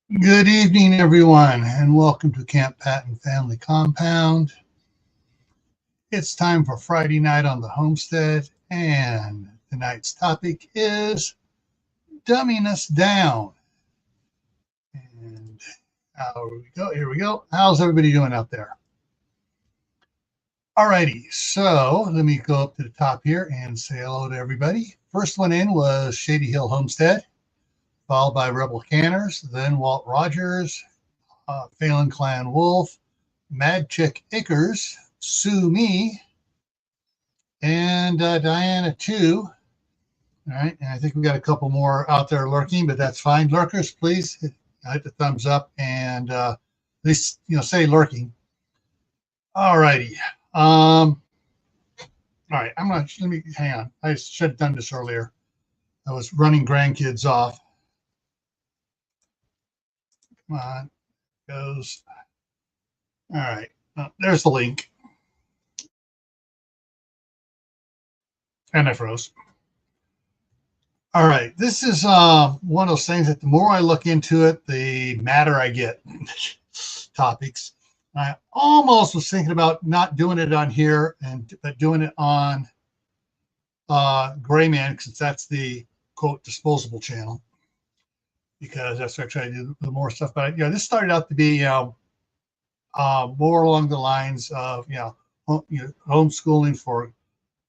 Good evening, everyone, and welcome to Camppatton Family Compound. It's time for Friday night on the Homestead, and tonight's topic is dumbing us down. And here we go. How's everybody doing out there? Alrighty, so let me go up to the top here and say hello to everybody. First one in was Shady Hill Homestead, followed by Rebel Canners, then Walt Rogers, Phelan Clan Wolf, Mad Chick Ickers, Sue Me, and Diana too. All right, and I think we got a couple more out there lurking, but that's fine. Lurkers, please hit the thumbs up and at least say lurking. All righty. All right, let me hang on. I should have done this earlier. I was running grandkids off. Come on, goes. All right, there's the link. And I froze. All right, this is one of those things that the more I look into it, the madder I get. Topics. I almost was thinking about not doing it on here but doing it on Gray Man, since that's the quote disposable channel, because that's what I try to do the more stuff. But this started out to be more along the lines of homeschooling for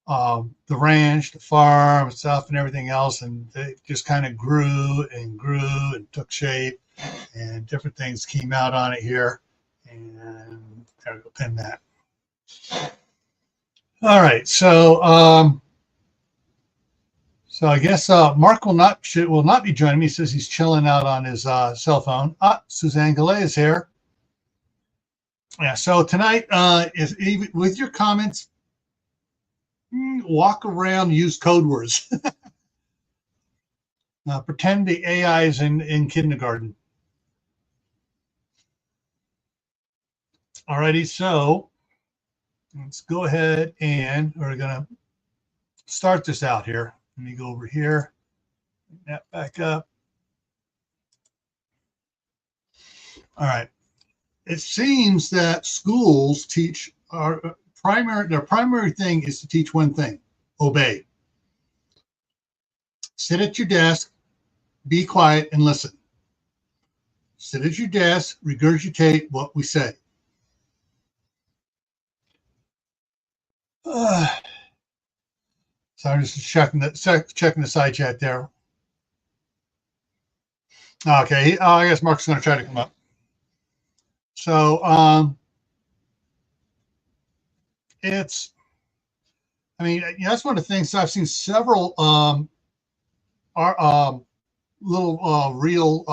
the ranch, the farm, stuff, and everything else, and it just kind of grew and took shape, and different things came out on it here. And gotta go pin that. All right, so I guess Mark will not be joining me. He says he's chilling out on his cell phone. Suzanne Gallet is here. Yeah, so tonight is with your comments. Walk around, use code words. Pretend the AI is in kindergarten. Alrighty, so let's go ahead and we're going to start this out here. Let me go over here, bring that back up. All right. It seems that schools teach their primary thing is to teach one thing: obey. Sit at your desk, be quiet, and listen. Sit at your desk, regurgitate what we say. So I'm just checking the side chat there. Okay, I guess Mark's going to try to come up. So that's one of the things. I've seen several little real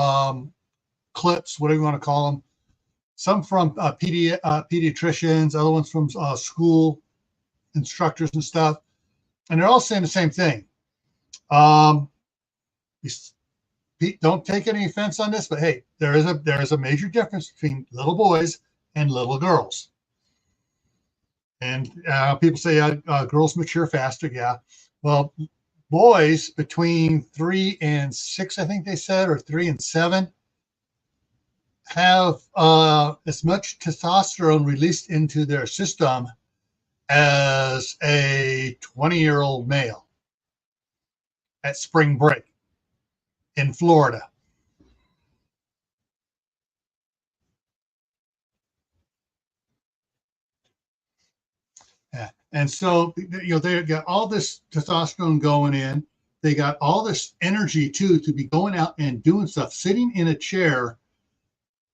clips, whatever you want to call them. Some from pediatricians, other ones from school instructors and stuff, and they're all saying the same thing. Don't take any offense on this, but hey, there is a major difference between little boys and little girls. And people say girls mature faster. Yeah, well, boys between 3 and 6, I think they said, or 3 and 7, have as much testosterone released into their system as a 20-year-old male at spring break in Florida. Yeah. And so they got all this testosterone going in. They got all this energy too to be going out and doing stuff. Sitting in a chair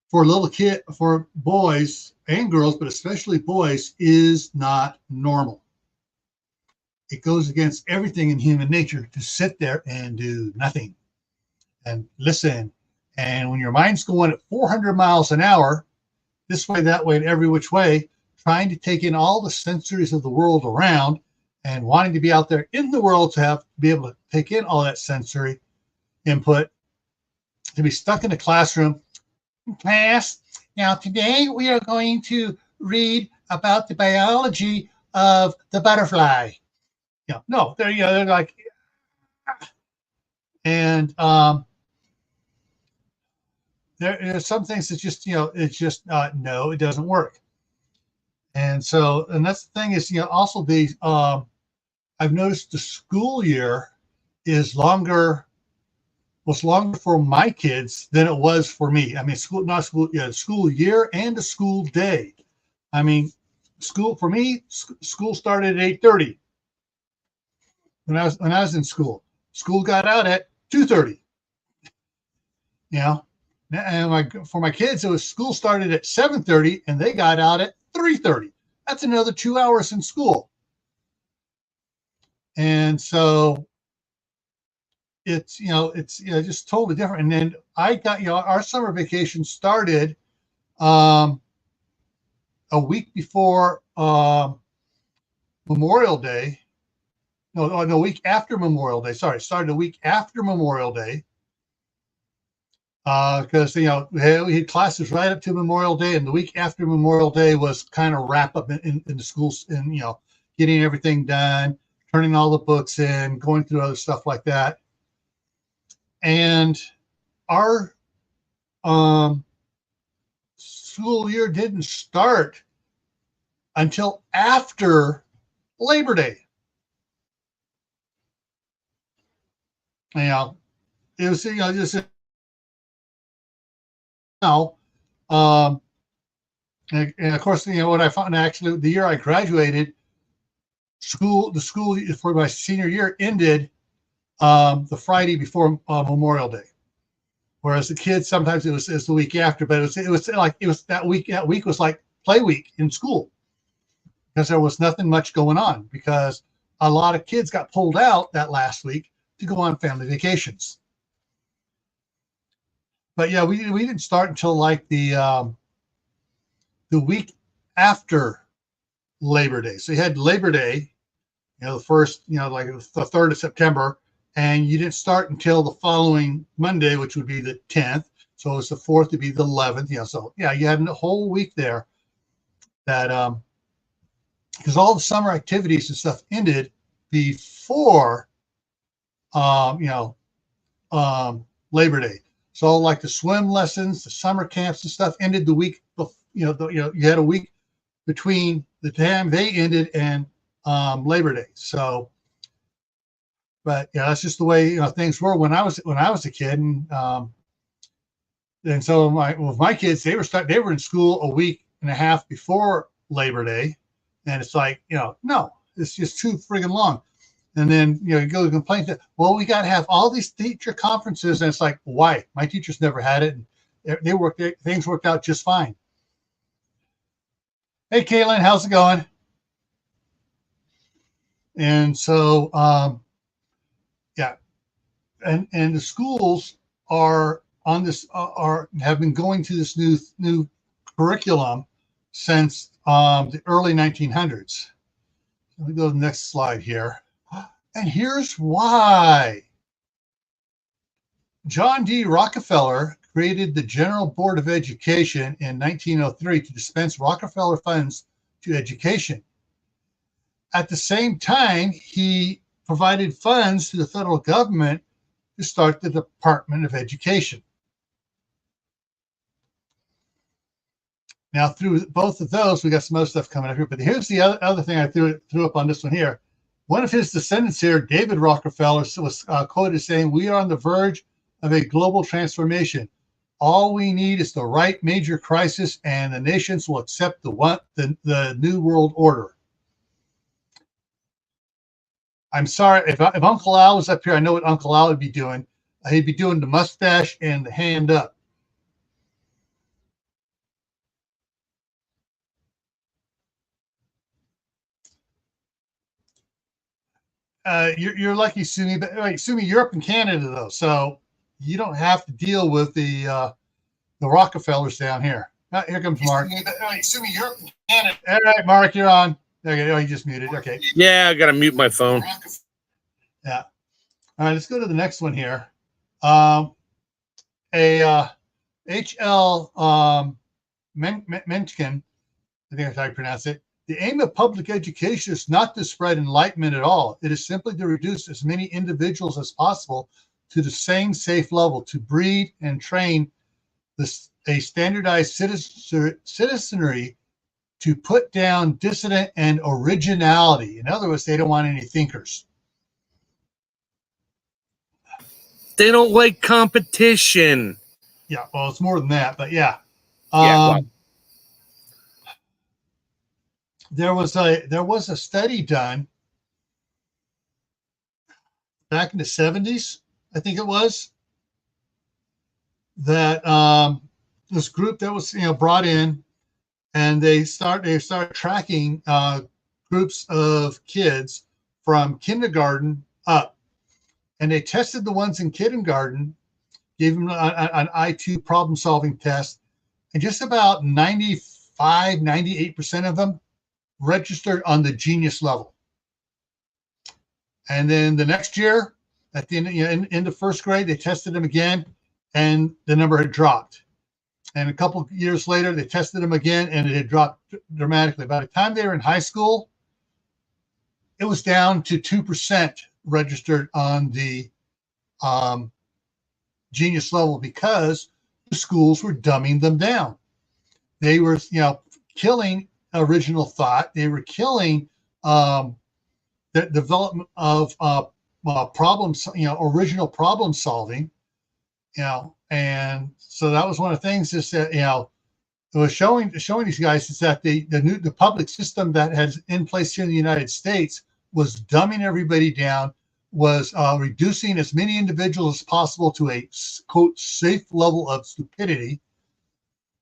for for boys and girls, but especially boys, is not normal. It goes against everything in human nature to sit there and do nothing and listen. And when your mind's going at 400 miles an hour, this way, that way, and every which way, trying to take in all the sensories of the world around and wanting to be out there in the world to be able to take in all that sensory input, to be stuck in a classroom. Class, now today we are going to read about the biology of the butterfly. No, they're like, and there are some things that just, it's just no, it doesn't work. And so, and that's the thing is, also I've noticed the school year is was longer for my kids than it was for me. I mean, school year and the school day. I mean, for me, school started at 8:30 when I was in school. School got out at 2:30. And for my kids, it was school started at 7:30 and they got out at 3:30. That's another 2 hours in school. And so it's just totally different. And then I got our summer vacation started a week before Memorial Day. No, a week after Memorial Day. Sorry, it started a week after Memorial Day. Because we had classes right up to Memorial Day, and the week after Memorial Day was kind of wrap up in the schools, and getting everything done, turning all the books in, going through other stuff like that. And our school year didn't start until after Labor Day. It was just now, and of course, what I found actually the year I graduated, the school for my senior year ended the Friday before Memorial Day, whereas the kids sometimes it was the week after, but it was that week. That week was like play week in school because there was nothing much going on because a lot of kids got pulled out that last week to go on family vacations. But yeah, we didn't start until like the week after Labor Day. So you had Labor Day, the first, like the 3rd of September, and you didn't start until the following Monday, which would be the 10th. So it's the 4th to be the 11th. So yeah, you had a whole week there that because all the summer activities and stuff ended before Labor Day. So like the swim lessons, the summer camps and stuff ended the week. You had a week between the time they ended and Labor Day. So, but that's just the way things were when I was a kid, and so with my kids, they were in school a week and a half before Labor Day, and it's like no, it's just too friggin' long. And then you go to complain that, well, we got to have all these teacher conferences, and it's like, why? My teachers never had it, and things worked out just fine. Hey, Caitlin, how's it going? And so, yeah, and the schools are on this have been going to this new curriculum since the early 1900s. Let me go to the next slide here. And here's why. John D. Rockefeller created the General Board of Education in 1903 to dispense Rockefeller funds to education. At the same time, he provided funds to the federal government to start the Department of Education. Now, through both of those, we got some other stuff coming up here. But here's the other thing I threw up on this one here. One of his descendants here, David Rockefeller, was quoted saying, "We are on the verge of a global transformation. All we need is the right major crisis, and the nations will accept the new world order." I'm sorry, if Uncle Al was up here, I know what Uncle Al would be doing. He'd be doing the mustache and the hand up. You're lucky, Sumi. But wait, Sumi, you're up in Canada though, so you don't have to deal with the Rockefellers down here. Here comes Mark. Sumi, you're up in Canada. All right, Mark, you're on. Okay, you just muted. Okay. Yeah, I gotta mute my phone. Yeah. All right, let's go to the next one here. H.L. Mencken, I think that's how you pronounce it. The aim of public education is not to spread enlightenment at all. It is simply to reduce as many individuals as possible to the same safe level, to breed and train a standardized citizenry to put down dissident and originality. In other words, they don't want any thinkers. They don't like competition. Yeah, well, it's more than that, but yeah. There was a study done back in the 70s, I think it was, that this group that was brought in, and they started tracking groups of kids from kindergarten up, and they tested the ones in kindergarten, gave them an I2 problem solving test, and just about 98% of them registered on the genius level. And then the next year, at the end, in the first grade, they tested them again, and the number had dropped. And a couple of years later, they tested them again, and it had dropped dramatically. By the time they were in high school, it was down to 2% registered on the genius level, because the schools were dumbing them down. They were, killing original thought. They were killing the development of problems, original problem solving, and so that was one of the things is that, it was showing these guys is that the public system that has in place here in the United States was dumbing everybody down, was reducing as many individuals as possible to a, quote, safe level of stupidity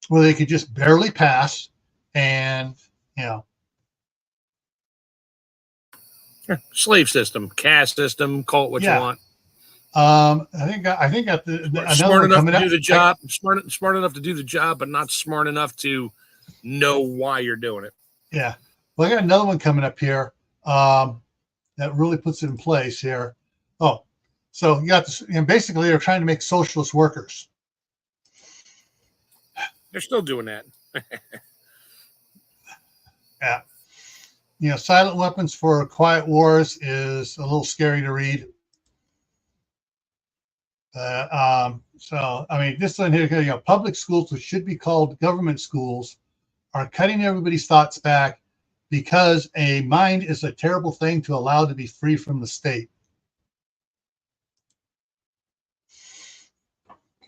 where they could just barely pass. And, slave system, caste system, call it what you want. I think at smart enough to do the job, smart enough to do the job, but not smart enough to know why you're doing it. Yeah. Well, I got another one coming up here that really puts it in place here. Oh, so you got this, basically they're trying to make socialist workers. They're still doing that. Yeah. Silent Weapons for Quiet Wars is a little scary to read. So, I mean, this one here, public schools, which should be called government schools, are cutting everybody's thoughts back because a mind is a terrible thing to allow to be free from the state.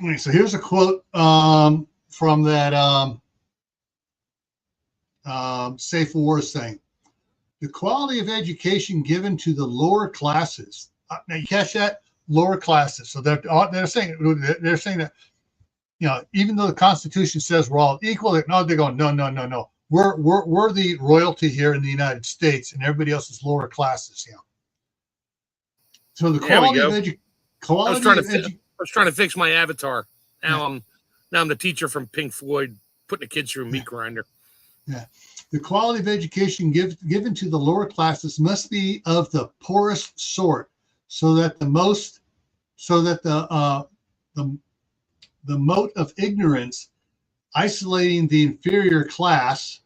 Okay, so here's a quote from that Safe Wars thing. The quality of education given to the lower classes. Now you catch that? Lower classes. So they're saying that, even though the Constitution says we're all equal, they're going, no. We're the royalty here in the United States, and everybody else is lower classes. So the quality of education. I was trying to fix my avatar. Now I'm the teacher from Pink Floyd putting the kids through a meat grinder. Yeah. The quality of education given to the lower classes must be of the poorest sort, so that the moat of ignorance isolating the inferior class.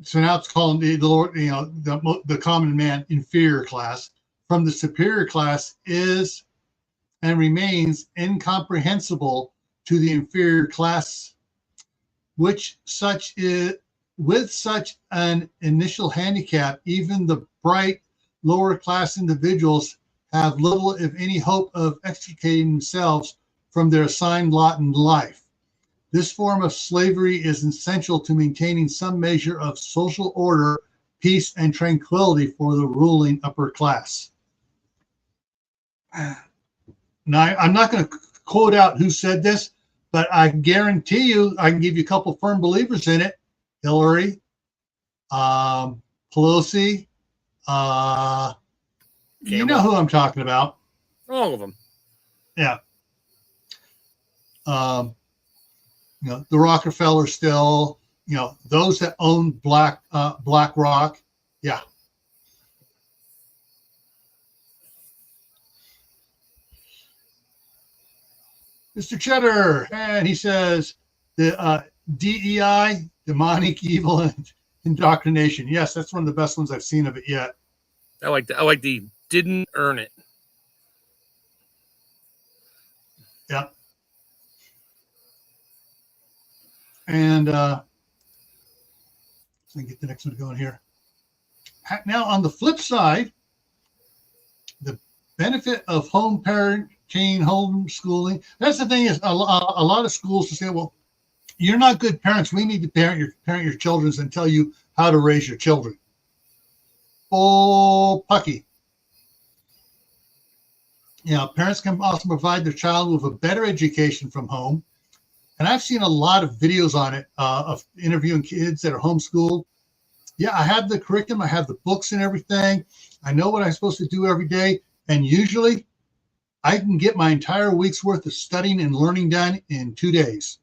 So now it's calling the lower, the common man inferior class from the superior class is and remains incomprehensible to the inferior class, with such an initial handicap, even the bright lower class individuals have little, if any, hope of extricating themselves from their assigned lot in life. This form of slavery is essential to maintaining some measure of social order, peace, and tranquility for the ruling upper class. Now, I'm not going to quote out who said this, but I guarantee you, I can give you a couple firm believers in it. Hillary, Pelosi, you know who I'm talking about. All of them. Yeah. The Rockefeller still, those that own BlackRock. Yeah. Mr. Cheddar, and he says the DEI, demonic evil and indoctrination. Yes, that's one of the best ones I've seen of it yet. I like the didn't earn it. Yeah. And let me get the next one going here. Now, on the flip side, the benefit of home parenting, homeschooling. That's the thing is a lot of schools will say, well, you're not good parents. We need to parent your children and tell you how to raise your children. Oh, pucky. Parents can also provide their child with a better education from home. And I've seen a lot of videos on it of interviewing kids that are homeschooled. Yeah, I have the curriculum. I have the books and everything. I know what I'm supposed to do every day. And usually I can get my entire week's worth of studying and learning done in 2 days.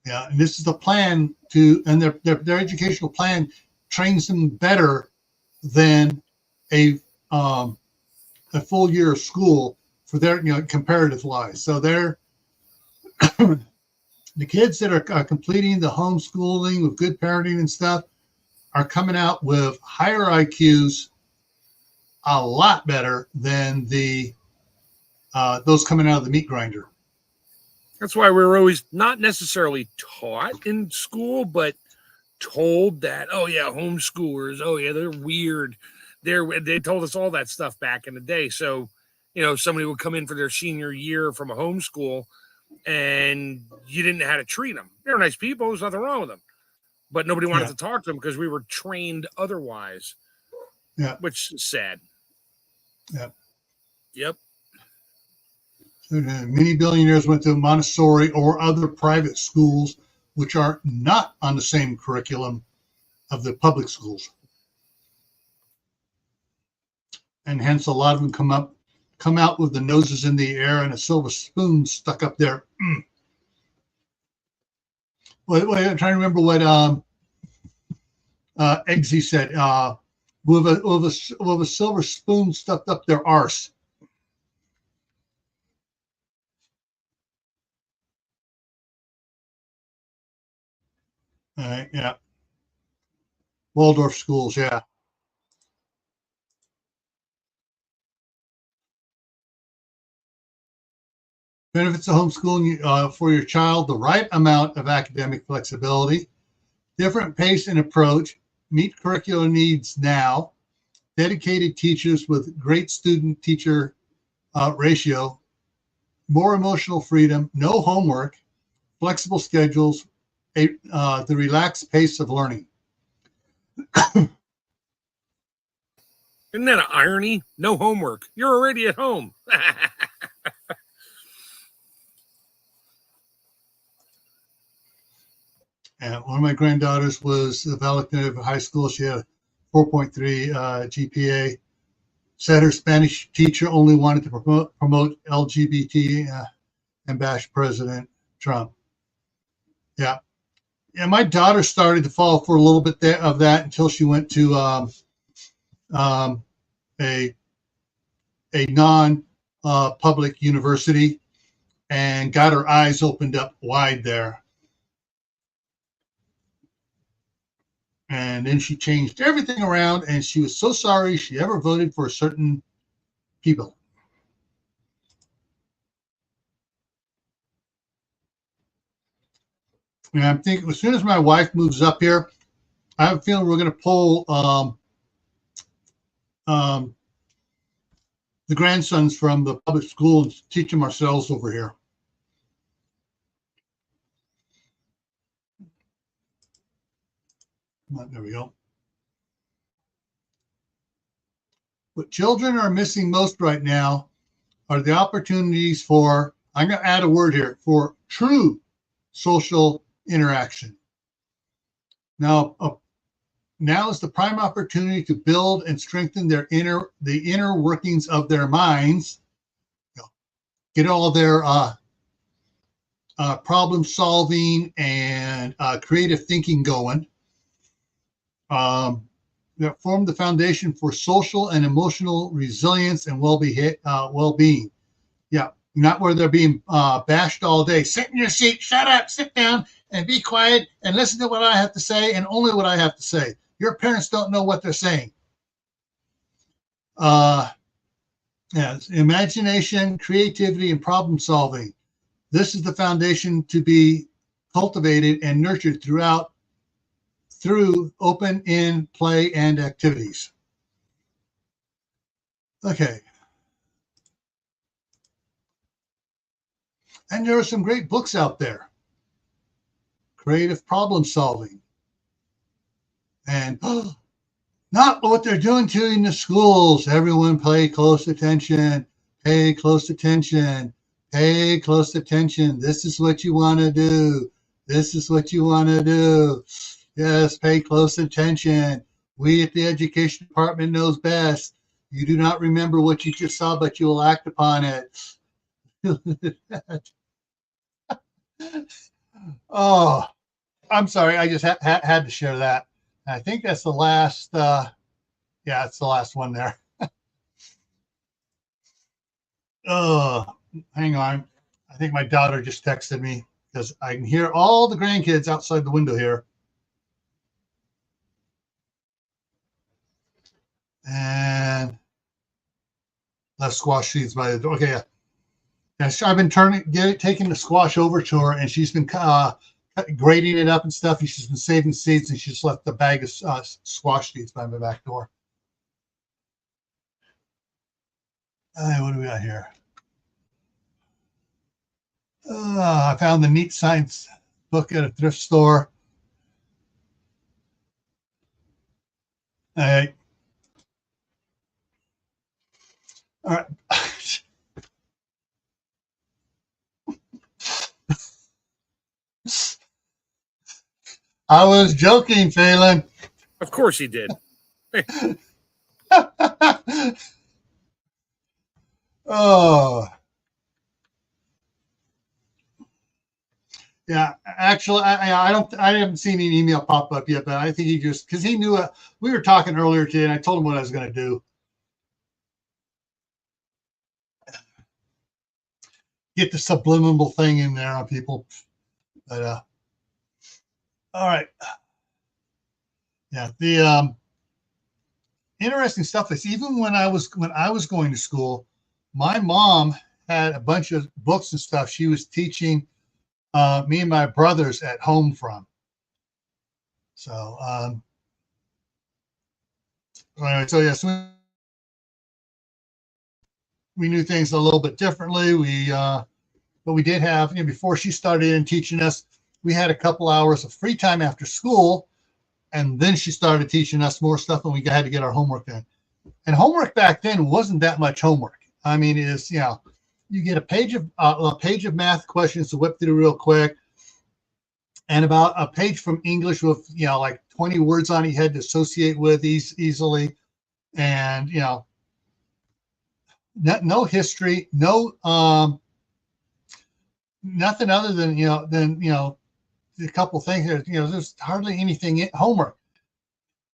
Yeah, and this is the plan and their educational plan trains them better than a full year of school for their comparative wise. So they're the kids that are completing the homeschooling with good parenting and stuff are coming out with higher IQs, a lot better than those coming out of the meat grinder. That's why we were always not necessarily taught in school, but told that, oh yeah, homeschoolers, oh yeah, they're weird. They told us all that stuff back in the day. So, somebody would come in for their senior year from a homeschool and you didn't know how to treat them. They're nice people. There's nothing wrong with them. But nobody wanted to talk to them because we were trained otherwise. Yeah. Which is sad. Yeah. Yep. Many billionaires went to Montessori or other private schools, which are not on the same curriculum of the public schools. And hence a lot of them come out with the noses in the air and a silver spoon stuck up there. Wait, I'm trying to remember what Eggsy said. With a silver spoon stuck up their arse. All right, yeah. Waldorf schools, yeah. Benefits of homeschooling for your child: the right amount of academic flexibility, different pace and approach, meet curricular needs now, dedicated teachers with great student-teacher ratio, more emotional freedom, no homework, flexible schedules, the relaxed pace of learning. Isn't that an irony? No homework. You're already at home. And one of my granddaughters was valedictorian of high school. She had a 4.3 GPA. Said her Spanish teacher only wanted to promote LGBT and bash President Trump. Yeah. Yeah, my daughter started to fall for a little bit of that until she went to a non-public university and got her eyes opened up wide there. And then she changed everything around, and she was so sorry she ever voted for certain people. And I'm thinking as soon as my wife moves up here, I have a feeling we're going to pull the grandsons from the public school and teach them ourselves over here. There we go. What children are missing most right now are the opportunities for, I'm going to add a word here, for true social interaction. Now is the prime opportunity to build and strengthen the inner workings of their minds, get all their problem solving and creative thinking going. That form the foundation for social and emotional resilience and well-being. Yeah, not where they're being bashed all day. Sit in your seat, shut up, sit down, and be quiet, and listen to what I have to say, and only what I have to say. Your parents don't know what they're saying. Yes, imagination, creativity, and problem solving. This is the foundation to be cultivated and nurtured through open-end play and activities. Okay. And there are some great books out there. Creative problem solving. And not what they're doing to you in the schools. Everyone pay close attention. Pay close attention. Pay close attention. This is what you want to do. This is what you want to do. Yes, pay close attention. We at the education department knows best. You do not remember what you just saw, but you will act upon it. Oh, I'm sorry. I just had to share that. I think that's the last. Yeah, it's the last one there. Oh, hang on. I think my daughter just texted me because I can hear all the grandkids outside the window here. And left squash seeds by the door. Okay, yeah. Yeah, so I've been taking the squash over to her, and she's been grating it up and stuff. And she's been saving seeds, and she's left the bag of squash seeds by my back door. What do we got here? I found the Neat Science book at a thrift store. All right. All right. I was joking, Phelan. Of course he did. Oh. Yeah, actually, I haven't seen any email pop up yet, but I think he just, because he knew we were talking earlier today, and I told him what I was going to do. Get the subliminal thing in there on people. But all right. Yeah, the interesting stuff is even when I was going to school, my mom had a bunch of books and stuff she was teaching me and my brothers at home from. So anyway, so yes, we knew things a little bit differently. But we did have, before she started in teaching us, we had a couple hours of free time after school, and then she started teaching us more stuff, and we had to get our homework done. And homework back then wasn't that much homework. I mean, it's, you get a page of math questions to whip through real quick, and about a page from English with like 20 words on it you had to associate with easily, and no history, no nothing other than a couple things. There's hardly anything in homework.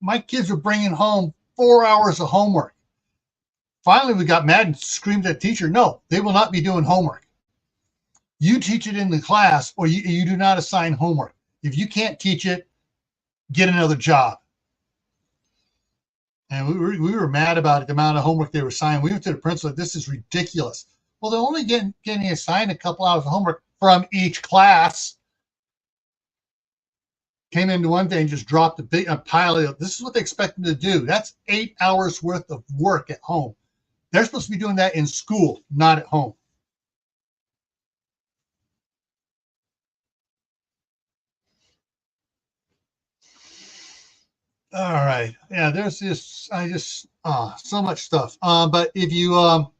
My kids were bringing home 4 hours of homework. Finally, we got mad and screamed at the teacher, no, they will not be doing homework. You teach it in the class, or you do not assign homework. If you can't teach it, get another job. And we were mad about it, the amount of homework they were assigning. We went to the principal, this is ridiculous. Well, they're only getting assigned a couple hours of homework from each class. Came into one day and just dropped a pile of, this is what they expect them to do. That's 8 hours worth of work at home. They're supposed to be doing that in school, not at home. All right. Yeah, there's this, so much stuff. But if you,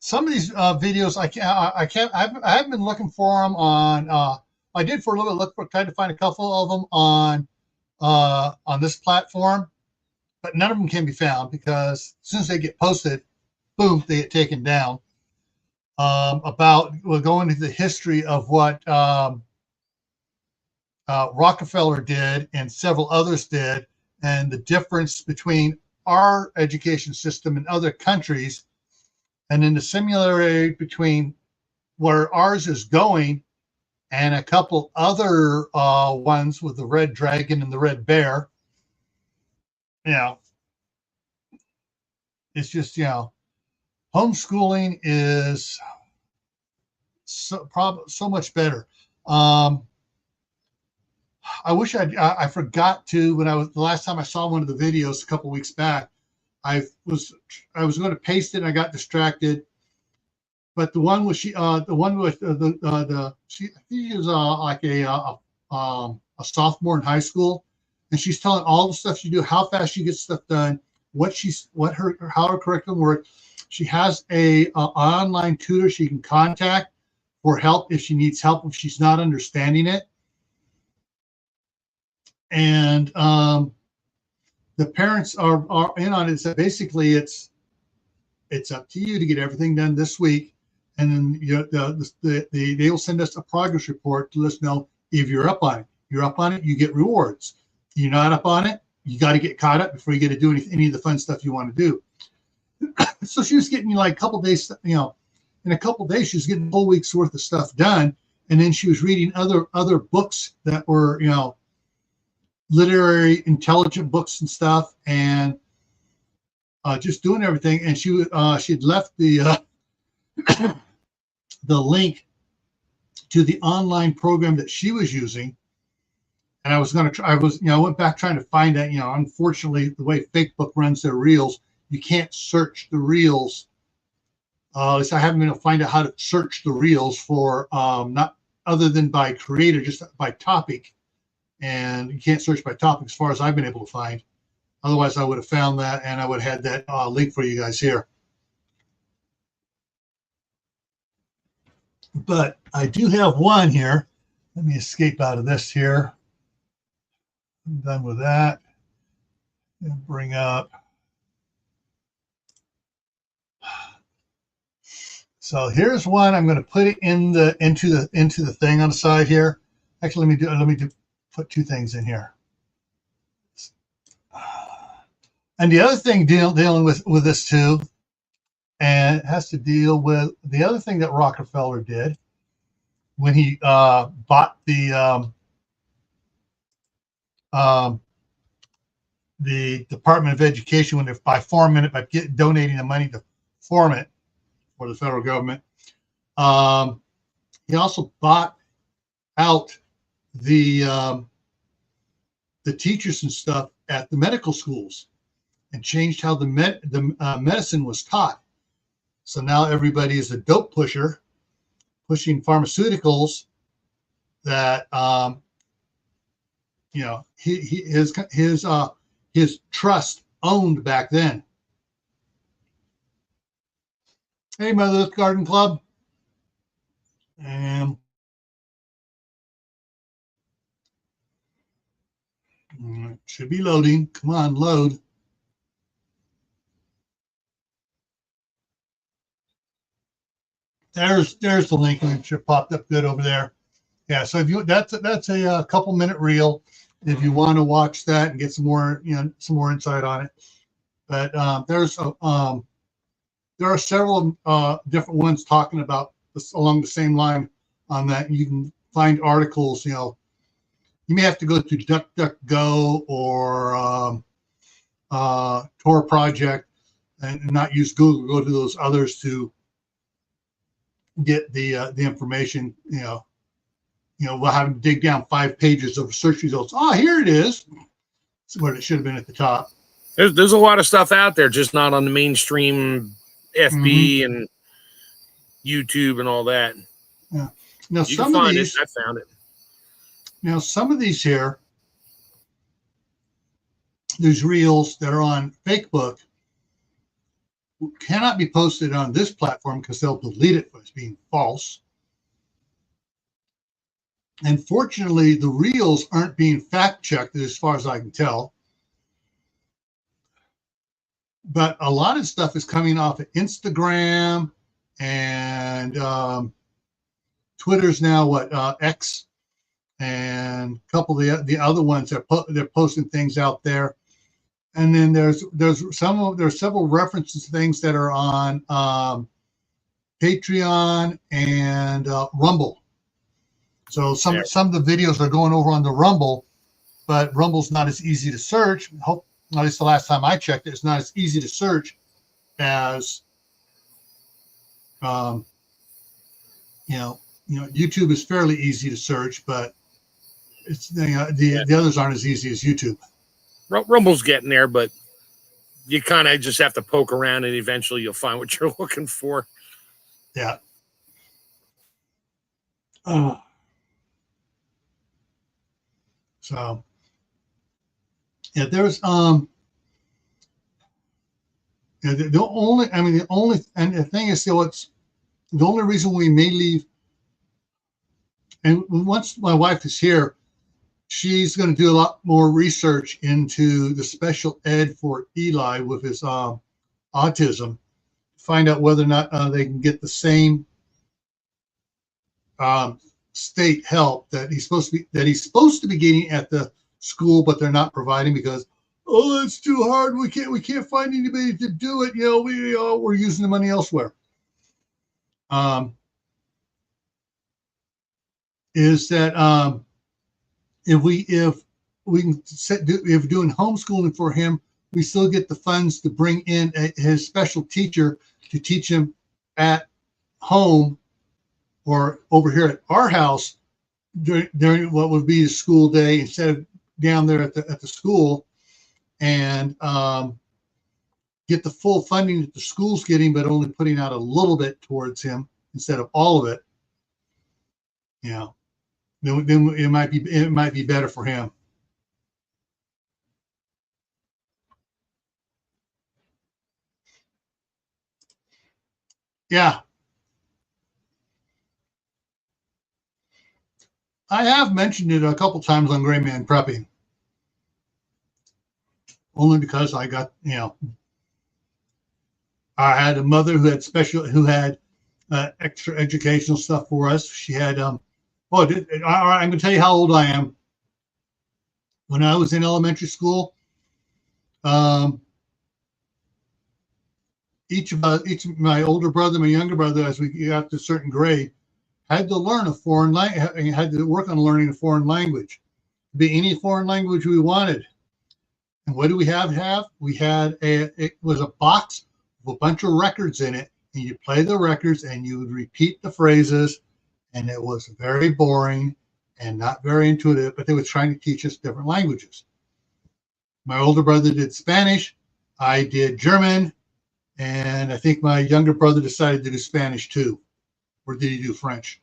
some of these videos, I haven't been looking for them on, I did for a little bit, tried to find a couple of them on this platform, but none of them can be found because as soon as they get posted, boom, they get taken down. We'll go into the history of what Rockefeller did and several others did, and the difference between our education system and other countries, and then the similarity between where ours is going and a couple other ones with the red dragon and the red bear. It's just, homeschooling is so much better. I wish I forgot to, when the last time I saw one of the videos a couple weeks back, I was going to paste it and I got distracted. But the one with the one with she I think she was like a sophomore in high school, and she's telling all the stuff she do, how fast she gets stuff done, how her curriculum works. She has a online tutor she can contact for help if she needs help if she's not understanding it. And the parents are in on it. So basically, it's up to you to get everything done this week, and then they will send us a progress report to let us know if you're up on it. You're up on it, you get rewards. If you're not up on it, you got to get caught up before you get to do any of the fun stuff you want to do. So she was getting like a couple days, in a couple days she was getting a whole week's worth of stuff done, and then she was reading other books that were literary, intelligent books and stuff, and just doing everything. And she had left the the link to the online program that she was using, and I was going to try. I went back trying to find that. Unfortunately, the way Facebook runs their reels, you can't search the reels. At least I haven't been able to find out how to search the reels for not other than by creator, just by topic. And you can't search by topic as far as I've been able to find. Otherwise, I would have found that, and I would have had that link for you guys here. But I do have one here. Let me escape out of this here. I'm done with that. And bring up. So here's one. I'm going to put it into the thing on the side here. Actually, let me put two things in here. And the other thing dealing with this too, and it has to deal with the other thing that Rockefeller did when he bought the Department of Education, when they're donating the money to form it for the federal government. He also bought out the teachers and stuff at the medical schools and changed how the medicine was taught. So now everybody is a dope pusher, pushing pharmaceuticals that his trust owned back then. Hey, Mother Earth Garden Club. And it should be loading. Come on, load. There's the link. It should popped up good over there. Yeah, so if that's a couple minute reel if you want to watch that and get some more insight on it. But there are several different ones talking about this along the same line on that. You can find articles. You may have to go to DuckDuckGo or Tor Project and not use Google. Go to those others to get the information. We'll have to dig down 5 pages of search results. Oh, here it is. That's where it should have been at the top. There's a lot of stuff out there, just not on the mainstream FB and YouTube and all that. Yeah. Now you can find it. I found it. Now some of these here, these reels that are on Facebook, cannot be posted on this platform because they'll delete it as being false. And fortunately, the reels aren't being fact-checked as far as I can tell. But a lot of stuff is coming off of Instagram and Twitter's now X, and a couple of the other ones they're posting things out there. And then there's several references to things that are on Patreon and Rumble. So some of the videos are going over on the Rumble, but Rumble's not as easy to search. At least the last time I checked, it's not as easy to search as YouTube is fairly easy to search, but it's the others aren't as easy as YouTube. Rumble's getting there, but you kind of just have to poke around, and eventually you'll find what you're looking for. Yeah. So yeah, there's the only reason we may leave, and once my wife is here, she's going to do a lot more research into the special ed for Eli with his autism, find out whether or not they can get the same state help that he's supposed to be getting at the school, but they're not providing because it's too hard. We can't find anybody to do it. We're using the money elsewhere. Is that if doing homeschooling for him, we still get the funds to bring in his special teacher to teach him at home or over here at our house during what would be the school day instead of down there at the school, and get the full funding that the school's getting, but only putting out a little bit towards him instead of all of it. Then it might be better for him. Yeah. I have mentioned it a couple times on Gray Man Prepping. Only because I got, I had a mother who had extra educational stuff for us. She had, all right, I'm going to tell you how old I am. When I was in elementary school, each of my older brother, my younger brother, as we got to a certain grade, had to learn a foreign language, had to work on learning a foreign language. Be any foreign language we wanted. And what do we have? We had it was a box with a bunch of records in it, and you play the records and you would repeat the phrases, and it was very boring and not very intuitive, but they were trying to teach us different languages. My older brother did Spanish, I did German, and I think my younger brother decided to do Spanish too. Or did he do French?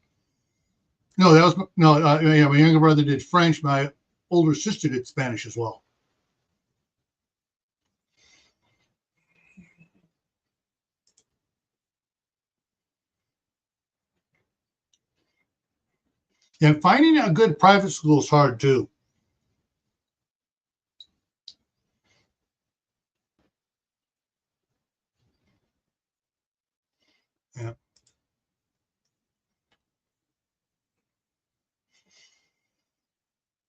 No, my younger brother did French. My older sister did Spanish as well. And finding a good private school is hard too. Yeah.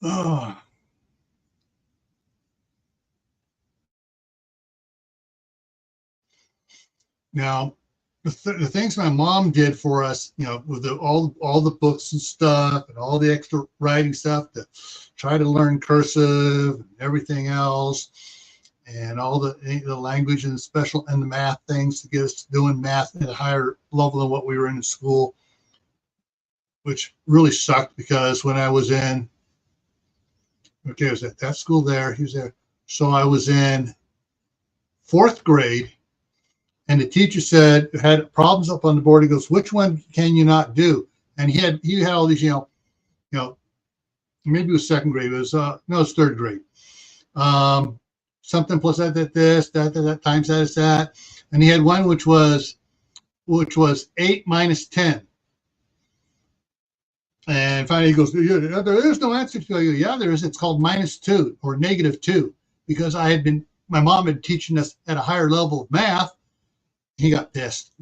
Oh. Now, the things my mom did for us, with all the books and stuff and all the extra writing stuff to try to learn cursive and everything else, and all the language and the math things to get us doing math at a higher level than what we were in school, which really sucked because when I was in, I was at that school there, he was there. So I was in 4th grade, and the teacher had problems up on the board. He goes, "Which one can you not do?" And he had all these, maybe it was 2nd grade. It was it was 3rd grade. Something plus that times that is that, and he had one which was 8 minus 10. And finally he goes, "Yeah, there is no answer to you." "Yeah, there is. It's called -2 or -2 because my mom had teaching us at a higher level of math." He got pissed.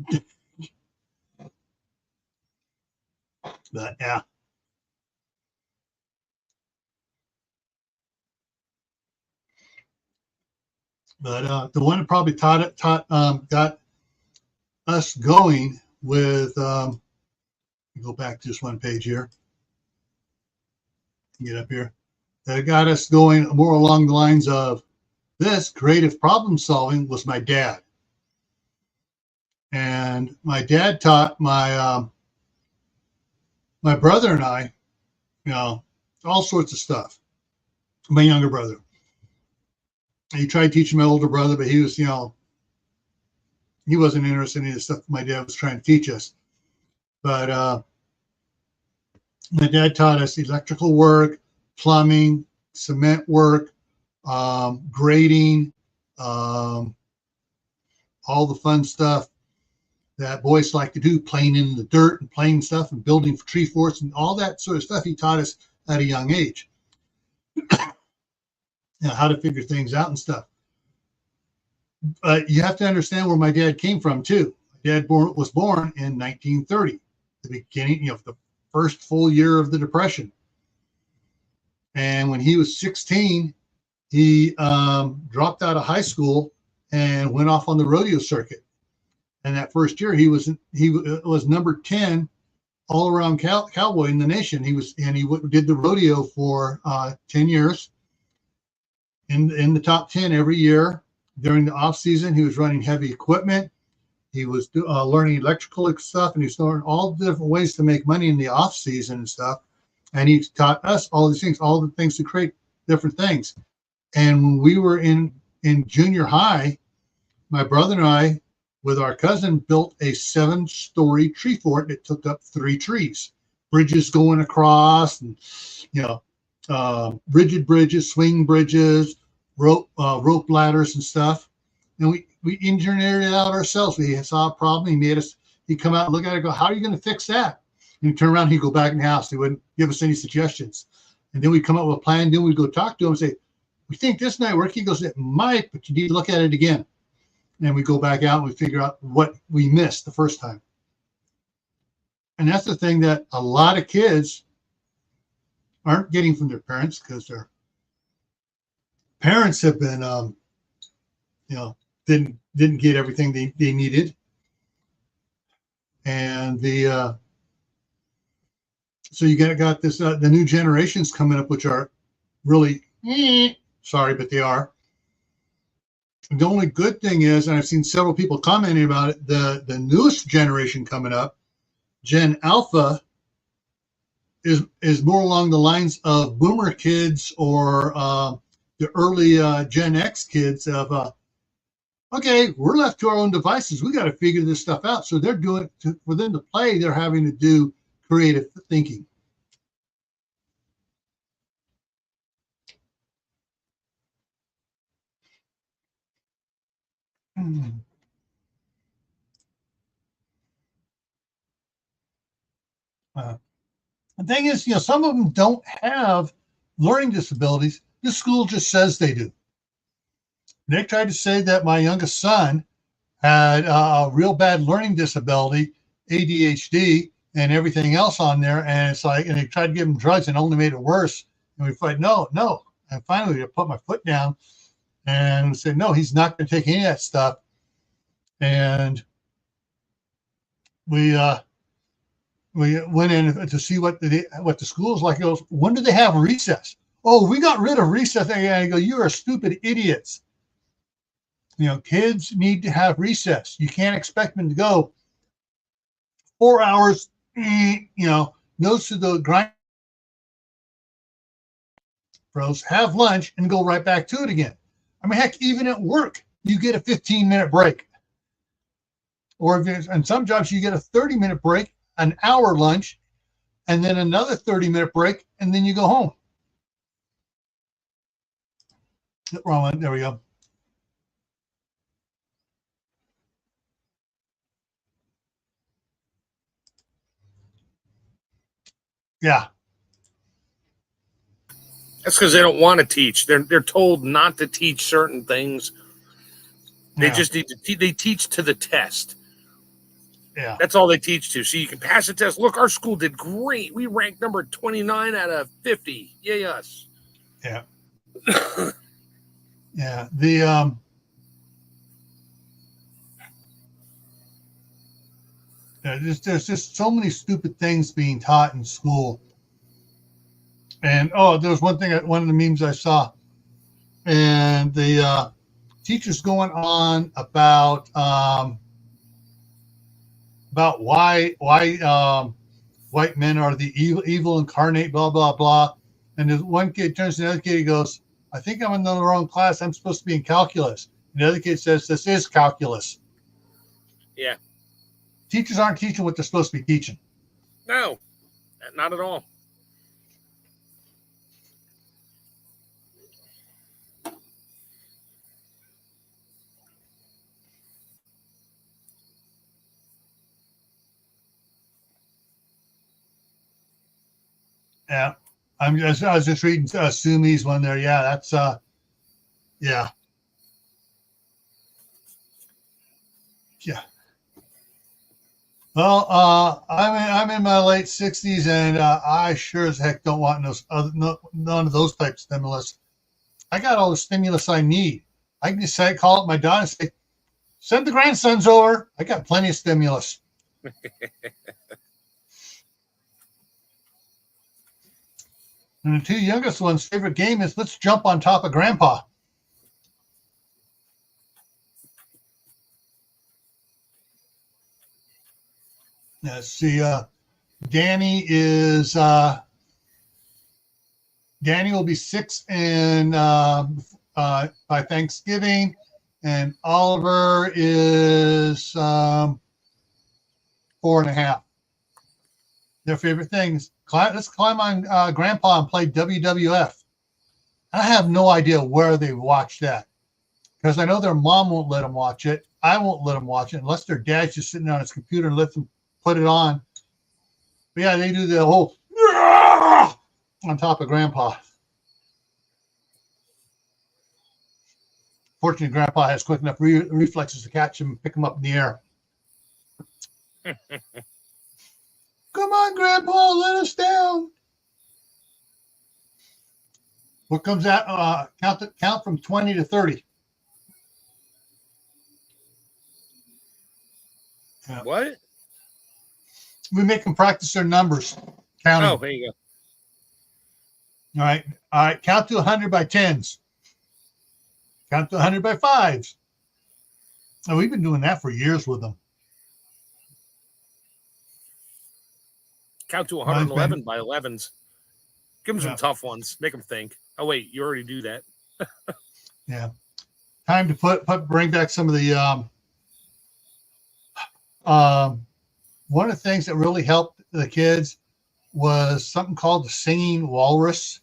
But yeah. But the one that probably got us going with, go back to just one page here. Get up here. That got us going more along the lines of this creative problem solving was my dad. And my dad taught my my brother and I, all sorts of stuff. My younger brother. He tried teaching my older brother, but he was, he wasn't interested in any of the stuff my dad was trying to teach us. But my dad taught us electrical work, plumbing, cement work, grading, all the fun stuff that boys like to do, playing in the dirt and playing stuff and building tree forts and all that sort of stuff he taught us at a young age. How to figure things out and stuff. But you have to understand where my dad came from too. My dad was born in 1930, the beginning, the first full year of the Depression. And when he was 16, he dropped out of high school and went off on the rodeo circuit. And that first year, he was number 10 all around cowboy in the nation. He did the rodeo for 10 years. In the top 10 every year. During the off season, he was running heavy equipment. He was learning electrical stuff, and he was learning all the different ways to make money in the off season and stuff. And he taught us all these things, all the things to create different things. And when we were in junior high, my brother and I, with our cousin, built a 7-story tree fort that took up 3 trees, bridges going across, and rigid bridges, swing bridges, rope ladders and stuff. And we engineered it out ourselves. We saw a problem. He'd come out and look at it and go, how are you going to fix that? And he'd turn around, he'd go back in the house. He wouldn't give us any suggestions. And then we'd come up with a plan. Then we'd go talk to him and say, we think this might work. He goes, it might, but you need to look at it again. And we go back out and we figure out what we missed the first time. And that's the thing that a lot of kids aren't getting from their parents, because their parents have been, didn't get everything they needed. And so you got this, the new generations coming up, which are really, sorry, but they are. The only good thing is, and I've seen several people commenting about it, the newest generation coming up, Gen Alpha, is more along the lines of boomer kids or the early Gen X kids of, okay, we're left to our own devices. We got to figure this stuff out. So they're doing, for them to play, they're having to do creative thinking. The thing is, some of them don't have learning disabilities. The school just says they do. They tried to say that my youngest son had a real bad learning disability, ADHD, and everything else on there. And it's like, and they tried to give him drugs and only made it worse. And we fight, no. And finally, I put my foot down and said, no, he's not going to take any of that stuff. And we went in to see what the school's like. He goes, when do they have recess? Oh, we got rid of recess. And I go, you are stupid idiots. Kids need to have recess. You can't expect them to go 4 hours, nose to the grind. Pros have lunch and go right back to it again. I mean, heck, even at work, you get a 15-minute break. Or in some jobs, you get a 30-minute break, an hour lunch, and then another 30-minute break, and then you go home. Wrong one. There we go. Yeah. That's because they don't want to teach. They're told not to teach certain things. They just need to they teach to the test. Yeah. That's all they teach to. So you can pass the test. Look, our school did great. We ranked number 29 out of 50. Yay us. Yeah. Yeah. There's just so many stupid things being taught in school. And there was one of the memes I saw, and the teachers going on about why white men are the evil incarnate, blah, blah, blah. And the one kid turns to the other kid, he goes, I think I'm in the wrong class. I'm supposed to be in calculus. And the other kid says, this is calculus. Yeah. Teachers aren't teaching what they're supposed to be teaching. No, not at all. Yeah. I was just reading Sumi's one there. Yeah, that's yeah. Yeah. Well, I'm in my late 60s, and I sure as heck don't want none of those types of stimulus. I got all the stimulus I need. I can just call up my daughter and say, send the grandsons over. I got plenty of stimulus. And the two youngest ones' favorite game is let's jump on top of Grandpa. Let's see. Danny will be 6 by Thanksgiving, and Oliver is 4.5. Their favorite things. Let's climb on Grandpa and play WWF. I have no idea where they watch that, because I know their mom won't let them watch it. I won't let them watch it unless their dad's just sitting on his computer and lets them put it on. But yeah, they do the whole on top of Grandpa. Fortunately, Grandpa has quick enough reflexes to catch him and pick him up in the air. Come on, Grandpa, let us down. What comes out? Count from 20 to 30. Yeah. What? We make them practice their numbers. Counting. Oh, there you go. All right. Count to 100 by 10s. Count to 100 by 5s. And we've been doing that for years with them. Count to 111 by 11s. Give them some tough ones. Make them think. Oh, wait, you already do that. Yeah. Time to bring back some of the one of the things that really helped the kids was something called the Singing Walrus.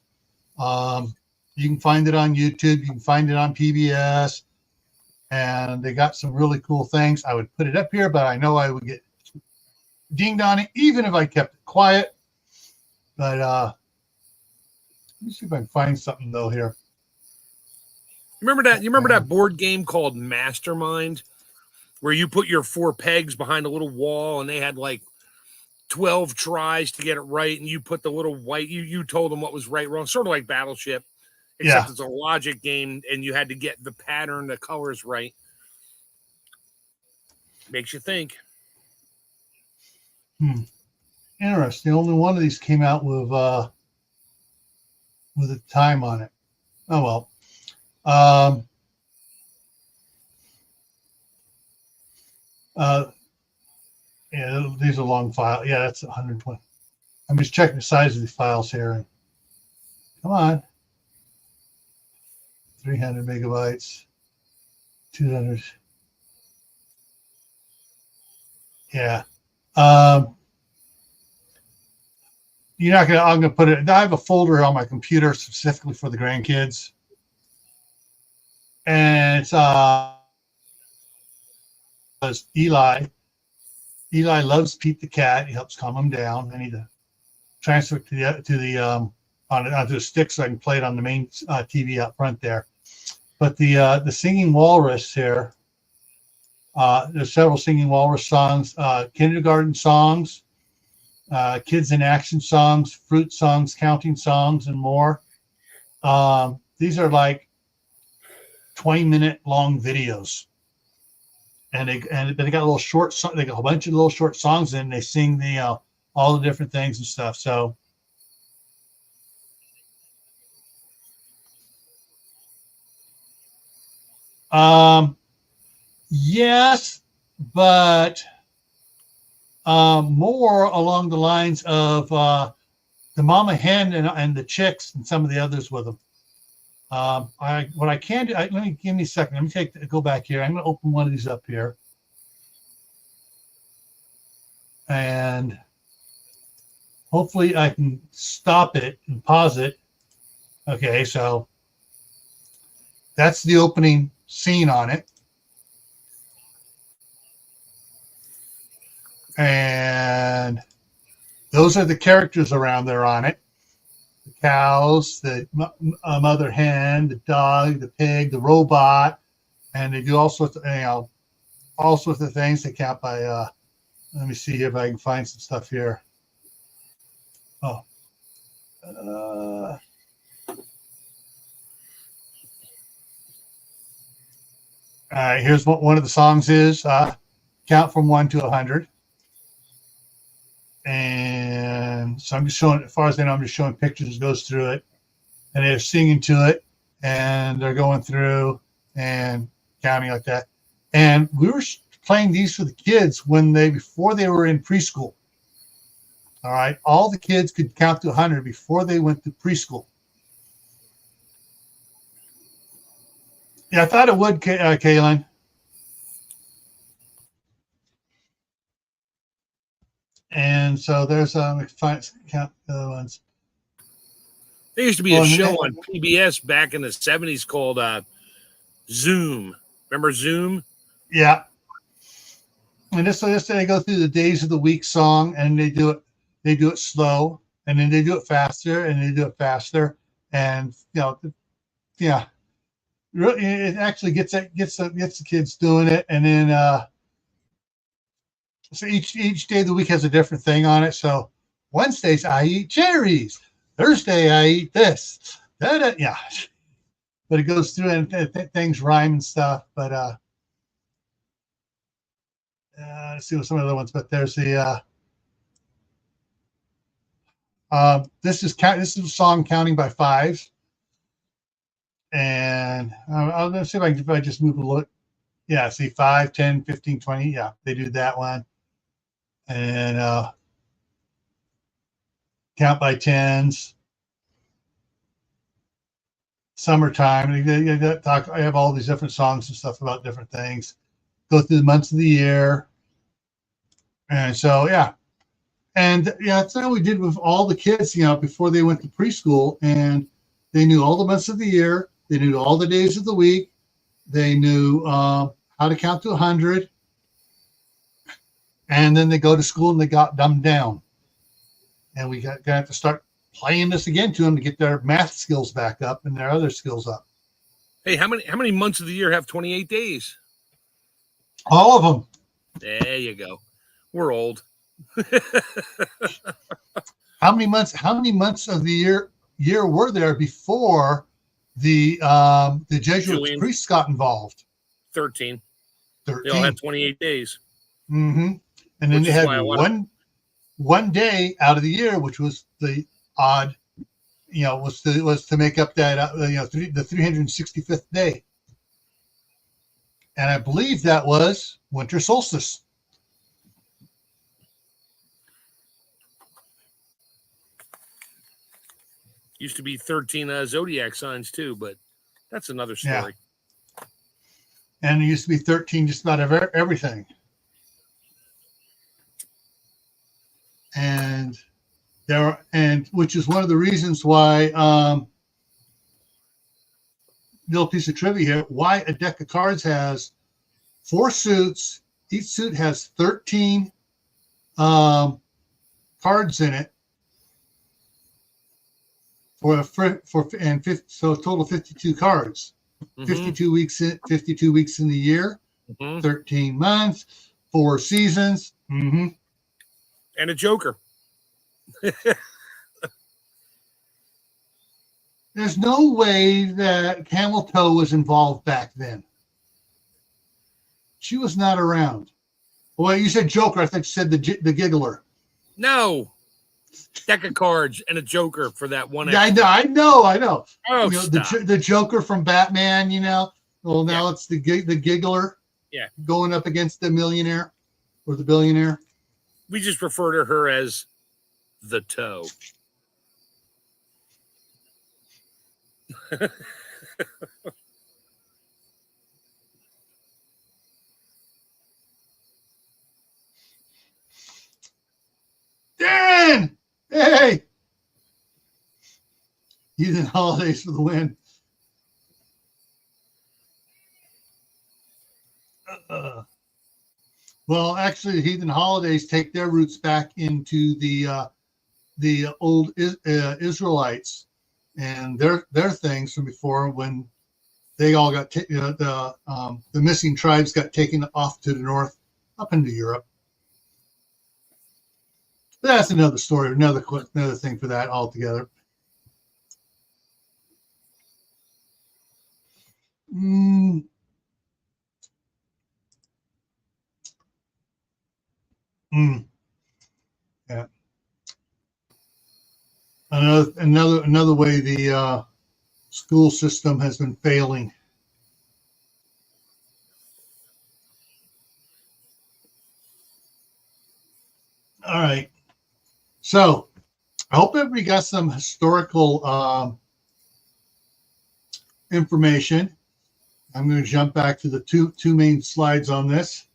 You can find it on YouTube. You can find it on PBS. And they got some really cool things. I would put it up here, but I know I would get dinged on it, even if I kept it quiet. But let me see if I can find something, though, here. Remember that? You remember that board game called Mastermind, where you put your 4 pegs behind a little wall, and they had like 12 tries to get it right, and you put the little white. You told them what was right, wrong, sort of like Battleship, except it's a logic game, and you had to get the pattern, the colors right. Makes you think. Interesting. Only one of these came out with a time on it. Oh well. Yeah, these are long files. Yeah, that's 120. I'm just checking the size of the files here. Come on. 300 megabytes. 200. Yeah. You're not gonna. I'm gonna put it. I have a folder on my computer specifically for the grandkids, and it's Eli. Eli loves Pete the cat. He helps calm him down. I need to transfer it onto the stick so I can play it on the main TV out front there. But the Singing Walrus here. There's several Singing Walrus songs, kindergarten songs, kids in action songs, fruit songs, counting songs, and more. These are like 20-minute long videos, and they got a little short. They got a bunch of little short songs, and they sing all the different things and stuff. So. Yes, but more along the lines of the mama hen and the chicks and some of the others with them. What I can do, let me give me a second. Let me go back here. I'm going to open one of these up here. And hopefully I can stop it and pause it. Okay, so that's the opening scene on it. And those are the characters around there on it. The cows, the mother hen, the dog, the pig, the robot, and they do all sorts of, all sorts of things. They count by, let me see if I can find some stuff here. Oh. All right, here's what one of the songs is. Count from 1 to 100. And so I'm just showing, as far as I know, I'm just showing pictures, goes through it, and they're singing to it, and they're going through and counting like that. And we were playing these for the kids before they were in preschool. All right, all the kids could count to 100 before they went to preschool. Yeah, I thought it would, Kaylin. And so there's count the other ones. There used to be a show on PBS back in the 70s called Zoom. Remember Zoom? Yeah. And this they go through the days of the week song, and they do it slow, and then they do it faster, and they do it faster, and yeah, really, it actually gets the kids doing it, and then so each day of the week has a different thing on it. So Wednesdays I eat cherries. Thursday I eat this. Yeah. But it goes through and things rhyme and stuff. But let's see what some of the other ones. But there's the this is a song counting by fives. And I'll see if I just move a look. Yeah, see 5, 10, 15, 20. Yeah, they do that one. And count by tens. Summertime. I have all these different songs and stuff about different things. Go through the months of the year. And so, yeah. And yeah, that's what we did with all the kids, before they went to preschool. And they knew all the months of the year. They knew all the days of the week. They knew how to count to 100. And then they go to school and they got dumbed down. And we got to start playing this again to them to get their math skills back up and their other skills up. Hey, how many months of the year have 28 days? All of them. There you go. We're old. How many months of the year were there before the Jesuit priests got involved? 13. They all had 28 days. Mm-hmm. And then they had one day out of the year, which was the odd, was to make up that the 365th day. And I believe that was winter solstice. Used to be 13 zodiac signs too, but that's another story. Yeah. And it used to be 13 just about everything. And which is one of the reasons why little piece of trivia here, why a deck of cards has 4 suits. Each suit has 13 cards in it so a total of 52 cards. Mm-hmm. 52 weeks in the year, mm-hmm. 13 months, 4 seasons. Mm-hmm. And a joker. There's no way that Camel Toe was involved back then. She was not around. Well, you said joker. I think you said the giggler. No. Deck of cards and a joker for that one. Yeah, I know. Oh, the joker from Batman, Well, now it's the giggler. Yeah. Going up against the millionaire or the billionaire. We just refer to her as the toe. Darren! Hey! Heathen Holidays for the win. Well, actually, the Heathen Holidays take their roots back into the old Israelites and their things from before, when they all got the missing tribes got taken off to the north, up into Europe. But that's another story, another thing for that altogether. Yeah. Another way the school system has been failing. All right. So I hope everybody got some historical information. I'm going to jump back to the two main slides on this.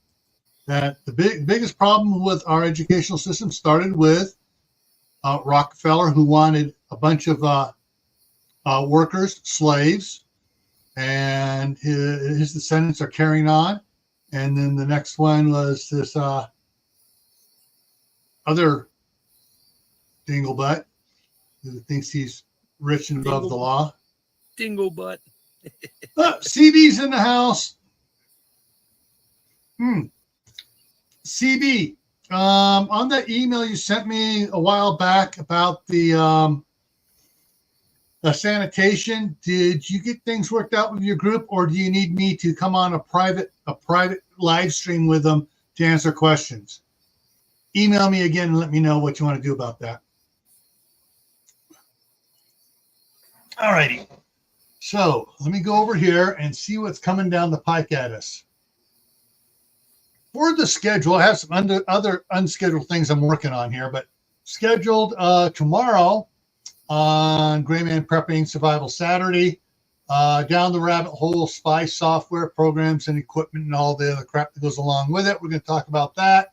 That the biggest problem with our educational system started with Rockefeller, who wanted a bunch of workers, slaves, and his descendants are carrying on. And then the next one was this other dinglebutt who thinks he's rich and above the law. Dinglebutt. CB's in the house. CB, on that email you sent me a while back about the sanitation, did you get things worked out with your group, or do you need me to come on a private live stream with them to answer questions? Email me again and let me know what you want to do about that. All righty. So let me go over here and see what's coming down the pike at us. For the schedule, I have some other unscheduled things I'm working on here, but scheduled tomorrow on Gray Man Prepping Survival Saturday, down the rabbit hole, spy software, programs, and equipment, and all the other crap that goes along with it. We're going to talk about that.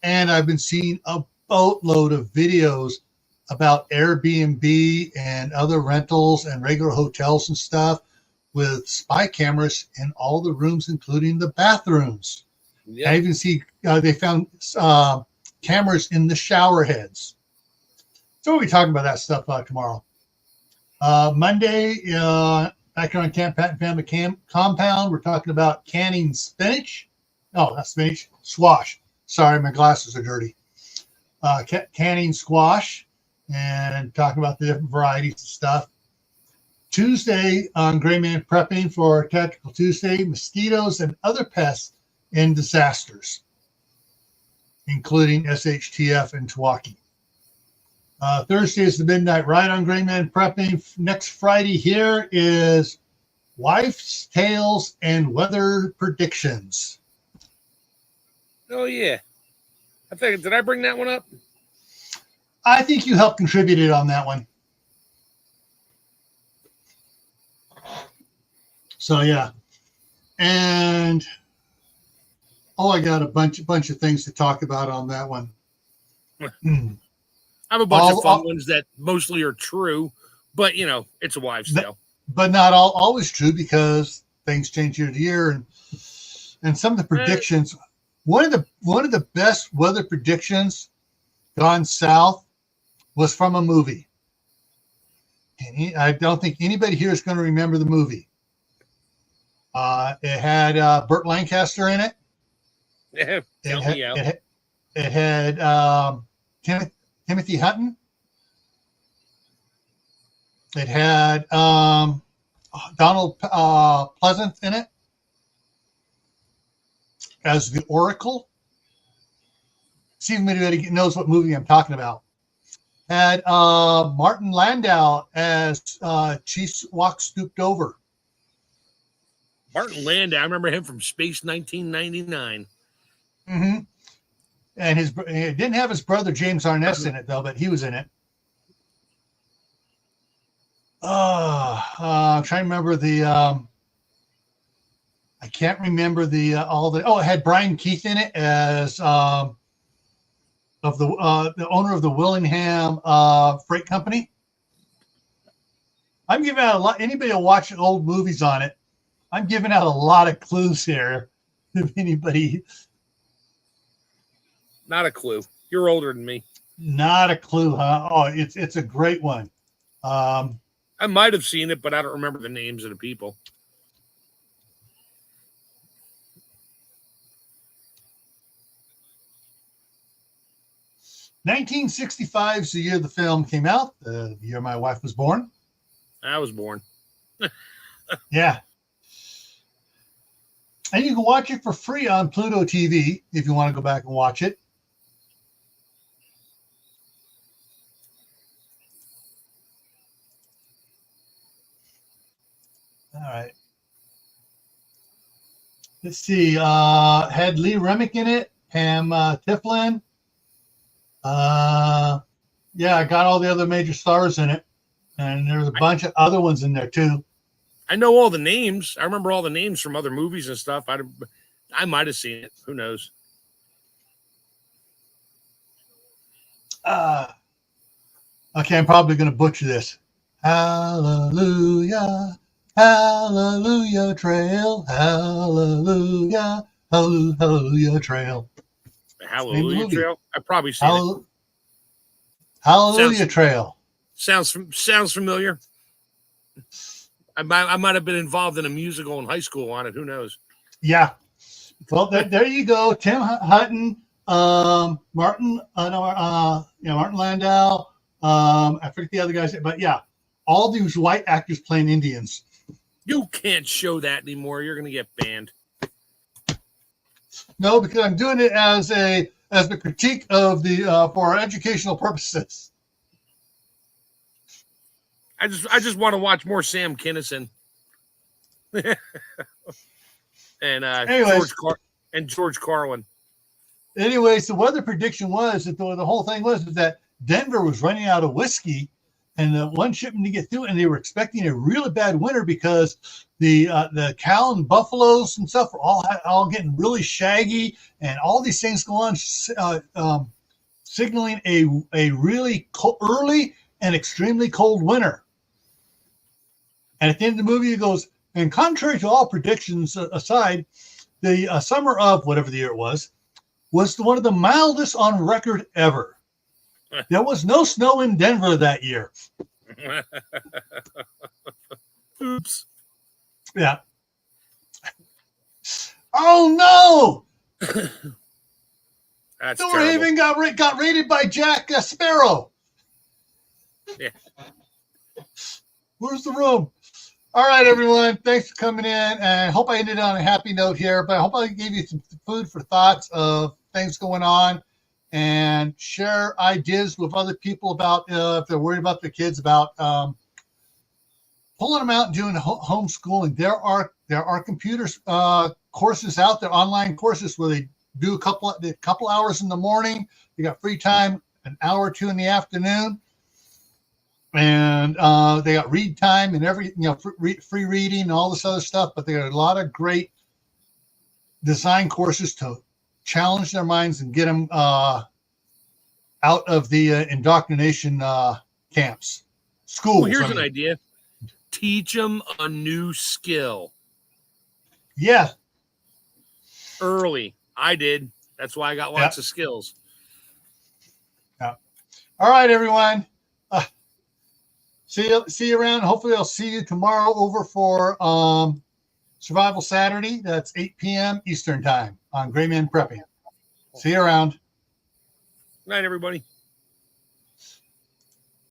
And I've been seeing a boatload of videos about Airbnb and other rentals and regular hotels and stuff with spy cameras in all the rooms, including the bathrooms. Yep. I even see they found cameras in the shower heads. So we'll be talking about that stuff tomorrow. Monday, back here on Camppatton Family Compound, we're talking about canning spinach. No, not spinach, squash. Sorry, my glasses are dirty. Canning squash and talking about the different varieties of stuff. Tuesday on Gray Man Prepping for Tactical Tuesday, mosquitoes and other pests in disasters, including SHTF and Tawaki. Thursday is the Midnight Ride on Gray Man Prepping. Next Friday here is Wife's Tales and Weather Predictions. Oh, yeah. Did I bring that one up? I think you helped contribute on that one. So, yeah. And, I got a bunch of things to talk about on that one. I have a bunch of fun ones that mostly are true, but, it's a wives' tale. But not always true, because things change year to year. And some of the predictions, one of the best weather predictions gone south was from a movie. And I don't think anybody here is going to remember the movie. It had Burt Lancaster in it. Yeah, it had Timothy Hutton. It had Donald Pleasant in it as the Oracle. See if anybody knows what movie I'm talking about. Had Martin Landau as Chief Walk Stooped Over. Martin Landau, I remember him from Space 1999. Mm-hmm. and it didn't have his brother James Arness in it though, but he was in it. I'm trying to remember I can't remember it had Brian Keith in it as of the owner of the Willingham Freight Company. I'm giving out a lot. Anybody will watch old movies on it. I'm giving out a lot of clues here. If anybody, not a clue. You're older than me. Not a clue, huh? Oh, it's a great one. I might have seen it, but I don't remember the names of the people. $1965 is the year the film came out. The year my wife was born. I was born. Yeah. And you can watch it for free on Pluto TV if you want to go back and watch it. All right. Let's see. Had Lee Remick in it, Pam Tiflin. Yeah, I got all the other major stars in it. And there's a bunch of other ones in there too. I know all the names. I remember all the names from other movies and stuff. I might have seen it. Who knows? Okay, I'm probably going to butcher this. Hallelujah, hallelujah trail, hallelujah, hallelujah trail. The Hallelujah Trail? I've probably seen it. Hallelujah Trail. Sounds familiar. I might have been involved in a musical in high school on it. Who knows? Yeah. Well, there you go. Tim Hutton, Martin Landau. I forget the other guys, but yeah, all these white actors playing Indians. You can't show that anymore. You're going to get banned. No, because I'm doing it as a critique of the for educational purposes. I just want to watch more Sam Kinison. And George Carlin. Anyways, the weather prediction was that the whole thing was that Denver was running out of whiskey, and the one shipment to get through, and they were expecting a really bad winter because the cow and buffaloes and stuff were all getting really shaggy, and all these things go on, signaling a really early and extremely cold winter. And at the end of the movie, it goes, and contrary to all predictions aside, the summer of whatever the year it was one of the mildest on record ever. There was no snow in Denver that year. Oops. Yeah. Oh no! That's New Haven got raided by Jack Sparrow. Yeah. Where's the room? All right, everyone. Thanks for coming in. And I hope I ended on a happy note here, but I hope I gave you some food for thoughts of things going on, and share ideas with other people about if they're worried about their kids, about pulling them out and doing homeschooling. There are computers courses out there, online courses where they do a couple hours in the morning. You got free time, an hour or two in the afternoon. And they got read time and free reading and all this other stuff. But there are a lot of great design courses to challenge their minds and get them out of the indoctrination camps. Schools. Well, here's an idea. Teach them a new skill. Yeah. Early. I did. That's why I got lots of skills. Yeah. All right, everyone. See you around. Hopefully I'll see you tomorrow over for Survival Saturday. That's 8 p.m. Eastern time on Gray Man Prepping. See you around. Good night, everybody.